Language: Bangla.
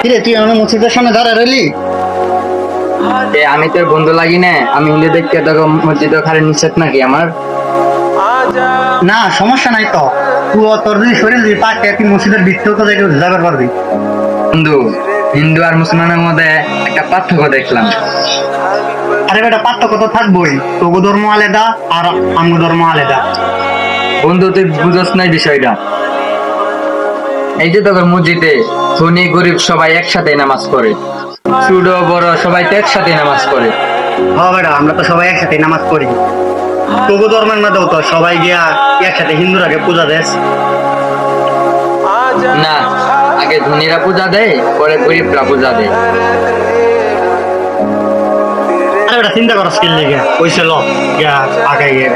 কিরে তুই আমার মসজিদের সামনে দাঁড়া রইলি? আমি তোর বন্ধু লাগি না, আমি হিন্দু দেখতে তোকে মসজিদ খালি নিষেধ নাকি আমার? না সমস্যা নাই তো, তুই তোর যদি শরীর যদি পাকে তুই মসজিদের ভিতরেও তো যাবে পারবি। বন্ধু, হিন্দু আর মুসলমানের মধ্যে একটা পার্থক্য দেখলাম। আরে বেটা পার্থক্য তো থাকবোই, তোগো ধর্ম আলাদা আর আমগো ধর্ম আলাদা। বন্ধু তুই বুঝস নাই বিষয়টা। এই যে তোর মসজিদে ধনী গরিব সবাই একসাথে নামাজ পড়ে, ছোট বড় সবাই তো একসাথে নামাজ পড়ে। হ্যাঁ বেটা আমরা তো সবাই একসাথে নামাজ পড়ি। তোগো ধর্মের মধ্যেও তো সবাই গিয়া একসাথে হিন্দুরাকে পূজা দেস। না, আগে ধনীরা পূজা দেয়, পরে গরিবরা পূজা দেয়। আরে বেটা চিন্তা করো স্কিল লেগে ওইসে ল গিয়া আগে গিয়ে